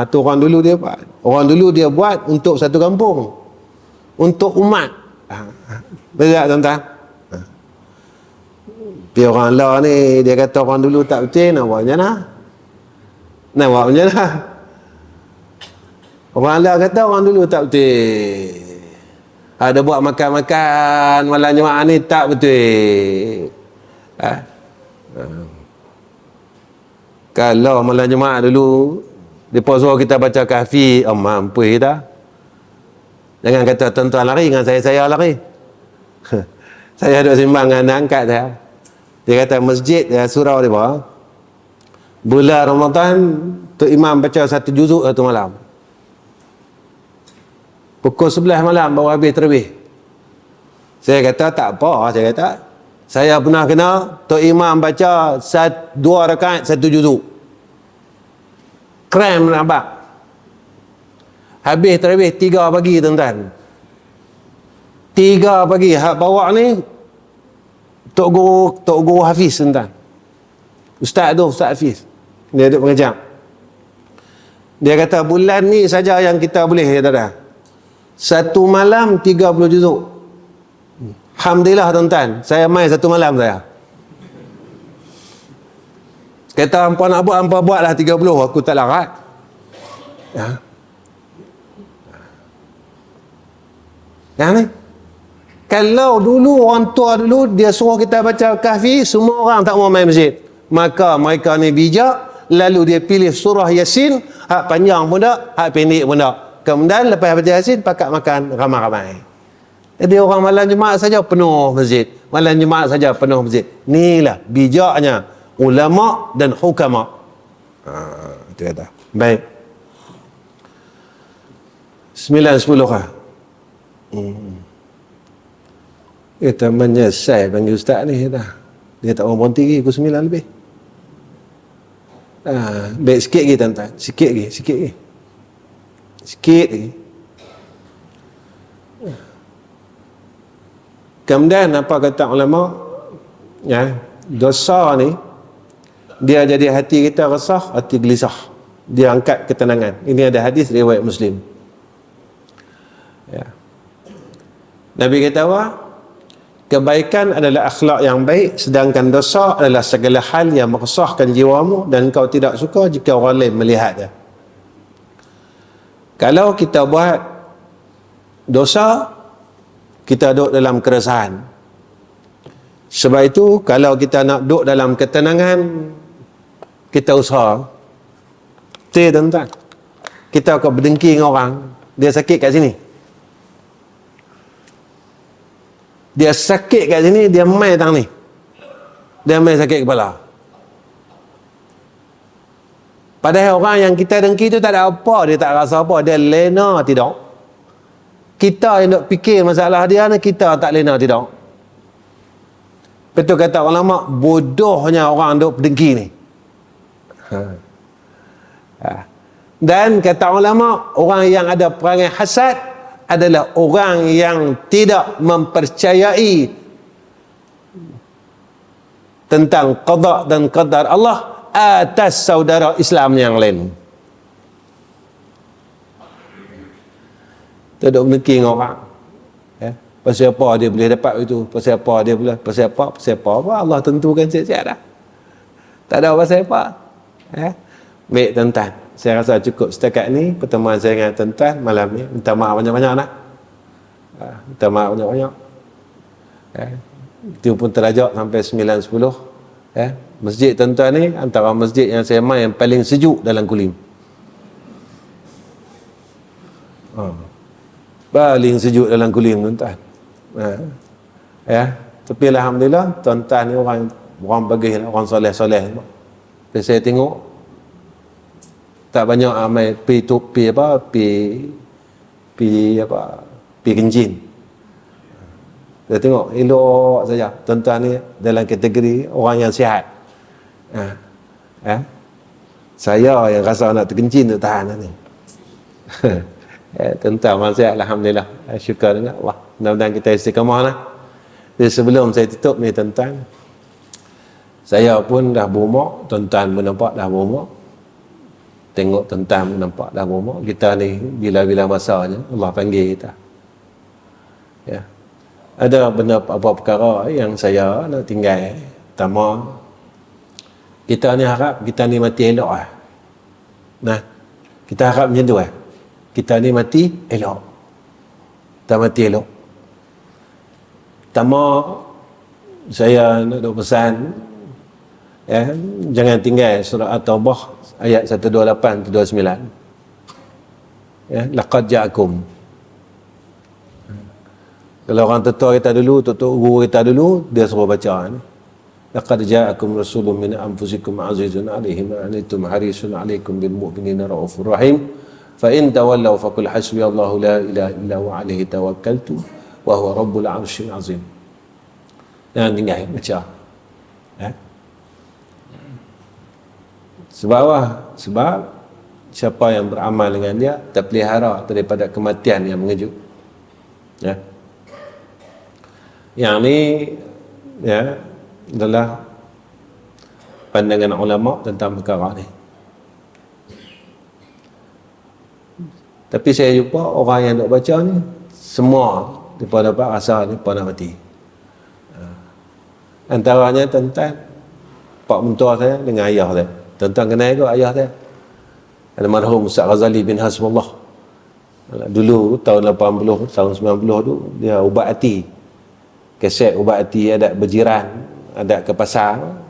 Tu orang dulu dia buat. Orang dulu dia buat untuk satu kampung, untuk umat. Betul tuan-tuan? Tapi orang lah ni dia kata orang dulu tak betul, nak buat macam mana? Nak buat macam mana? Orang lah kata orang dulu tak betul. Ada buat makan-makan malam Jumaat ni tak betul. Kalau malam Jumaat dulu depa suruh kita baca kahfi, mampu kita. Jangan kata tuan-tuan lari dengan saya lari. Saya duduk simbang dengan angkat saya. Dia kata masjid surau dia bulan Ramadan tu imam baca satu juzuk satu malam. Pukul 11 malam baru habis terbih. Saya kata tak apa, saya pernah kena tu imam baca 2 rakaat satu juzuk. Krem nampak. Habis terbih 3 pagi tuan-tuan. 3 pagi hak bawa ni Tok Guru Hafiz tuan-tuan. Ustaz Hafiz. Dia duduk mengajar. Dia kata bulan ni saja yang kita boleh kata satu malam 30 juzuk. Alhamdulillah tuan-tuan, saya main satu malam saya. Kata hampa nak buat, hampa buatlah 30, aku tak larat. Yang ni kalau dulu orang tua dulu dia suruh kita baca kahfi, semua orang tak mau main masjid. Maka mereka ni bijak, lalu dia pilih surah Yasin, hak panjang pun tak, hak pendek pun tak. Kemudian lepas baca Yasin, pakat makan ramai-ramai. Jadi orang malam Jumaat saja penuh masjid. Malam Jumaat saja penuh masjid. Inilah bijaknya ulama dan hukama. Itu kata. Baik. 9-10 kah? Kita menyesal panggil ustaz ni dah. Dia tak mau berhenti lagi pukul 9 lebih. Baik sikit lagi tuan-tuan. Sikit lagi. Kemudian apa kata ulama? Dosa ni dia jadi hati kita resah, hati gelisah. Dia angkat ketenangan. Ini ada hadis riwayat Muslim. Nabi kata apa? Kebaikan adalah akhlak yang baik, sedangkan dosa adalah segala hal yang meresahkan jiwamu dan kau tidak suka jika orang lain melihatnya. Kalau kita buat dosa, kita duduk dalam keresahan. Sebab itu, kalau kita nak duduk dalam ketenangan, kita usaha. Tuan-tuan, kita akan berdengki dengan orang, dia sakit kat sini. Dia sakit kat sini, dia main tang ni. Dia main sakit kepala. Padahal orang yang kita dengki tu tak ada apa, dia tak rasa apa, dia lena tidak. Kita yang nak fikir masalah dia ni, kita tak lena tidak. Betul kata ulama, bodohnya orang duk dengki ni. Dan kata ulama, orang yang ada perangai hasad adalah orang yang tidak mempercayai tentang qada dan qadar Allah atas saudara Islam yang lain. Tak duk dengki dengan orang. Pasal apa dia boleh dapat itu? Pasal apa dia boleh? Pasal apa? Allah tentukan siap-siap dah. Tak ada pasal apa. Baik tuan-tuan, saya rasa cukup setakat ni pertemuan saya dengan tuan-tuan malam ni. Minta maaf banyak-banyak dah. Minta maaf banyak-banyak. Itu pun terajak sampai 9-10. Masjid tuan-tuan ni antara masjid yang saya main yang paling sejuk dalam Kulim. Paling sejuk dalam Kulim tuan-tuan. Ya, tapi alhamdulillah tuan-tuan ni orang bagi orang soleh-soleh. Saya tengok tak banyak amai pi kencing. Saya tengok elok saja tuan-tuan ni dalam kategori orang yang sihat. Saya yang rasa nak terkencing tu tahan ni. Tuan-tuan orang sihat alhamdulillah. Syukur dengan Allah. Mudah-mudahan kita istiqamah lah. Jadi sebelum saya tutup ni tuan-tuan, saya pun dah berumur, tuan-tuan pun nampak dah berumur. Tengok tuan-tuan pun nampak dah berumur. Kita ni bila-bila masanya Allah panggil kita. Ya. Ada apa perkara yang saya nak tinggal. Pertama, kita ni harap kita ni mati elok lah. Nah, kita harap macam tu lah. Kita ni mati elok. Kita mati elok. Pertama, saya nak pesan, ya, jangan tinggal surah At-Taubah ayat 128 129. Ya, laqad ja'akum. Kalau orang tetua kita dulu, tutup guru kita dulu, dia suruh baca ni. Laqad ja'akum rasulun min anfusikum azizun 'alaihi ma anittum harisun 'alaikum bil mu'minina raufur rahim. Fa in tawallaw faqul hasbiyallahu la ilaha illa huwa 'alaihi tawakkaltu wa huwa rabbul 'arsyil 'azim. Jangan tinggal baca. Ya. Sebab apa? Sebab siapa yang beramal dengan dia terpelihara daripada kematian yang mengejut. Ya. Yang ni, ya, adalah pandangan ulama tentang perkara ni. Tapi saya jumpa orang yang nak baca ni, semua mereka dapat rasa mereka nak mati. Antaranya tuan-tuan, pak mentua saya dengan ayah saya. Tuan-tuan kenal ke ayah saya? Almarhum Ustaz Ghazali bin Hasbullah. Dulu tahun 80, tahun 90 tu dia ubat hati. Kaset ubat hati ada berjiran, ada ke pasar.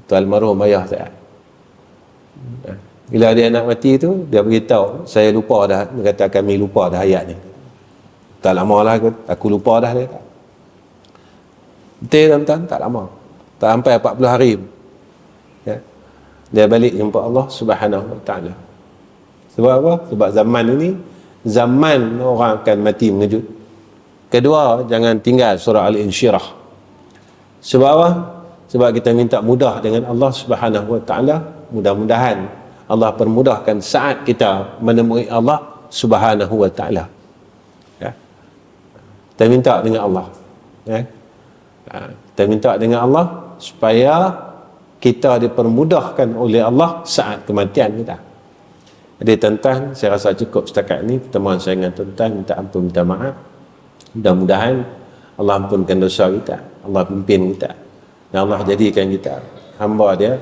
Tu almarhum ayah saya. Bila dia nak mati tu, dia beritahu, saya lupa dah, dia kata kami lupa dah ayat ni. Tak lama lah aku lupa dah dia. Betul tuan-tuan, tak lama. Tak sampai 40 hari. Ya. Dia balik jumpa Allah Subhanahu Wa Taala. Sebab apa? Sebab zaman ini zaman orang akan mati mengejut. Kedua, jangan tinggal surah Al-Insyirah. Sebab apa? Sebab kita minta mudah dengan Allah Subhanahu Wa Taala. Mudah-mudahan Allah permudahkan saat kita menemui Allah Subhanahu Wa Taala. Ya. Kita minta dengan Allah. Ya. Kita minta dengan Allah supaya kita dipermudahkan oleh Allah saat kematian kita. Jadi tuan-tuan, saya rasa cukup setakat ini pertemuan saya dengan tuan-tuan. Minta ampun, minta maaf. Mudah-mudahan Allah ampunkan dosa kita, Allah pimpin kita, dan Allah jadikan kita hamba dia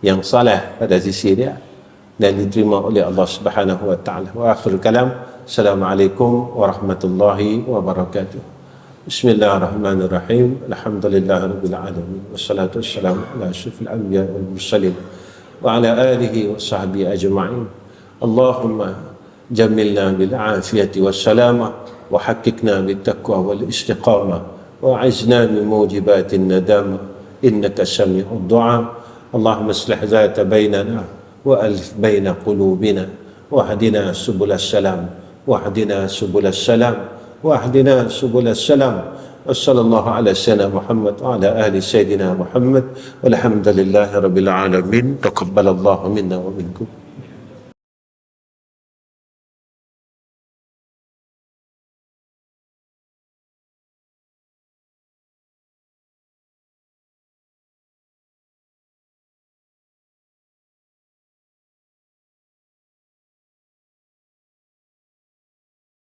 yang saleh pada sisi dia dan diterima oleh Allah Subhanahu Wa Taala. Wa akhirul kalam, assalamualaikum warahmatullahi wabarakatuh. Bismillahirrahmanirrahim. Alhamdulillahirabbil alamin. Wassalatu wassalamu ala asyrafil anbiya'i wal mursalin wa ala alihi wa sahbihi ajma'in. Allahumma jammilna bil afiyati was salamah wa haqqikna bit taqwa wal istiqamah wa a'izna min mujibatin nadamah innaka sami'ud du'a. Allahumma aslih zata bainana wa alif baina qulubina wa hdina subulas salam wa hdina subulas salam واهدنا سبل السلام وصلى الله على سيدنا محمد وعلى آل سيدنا محمد والحمد لله رب العالمين تقبل الله منا ومنكم.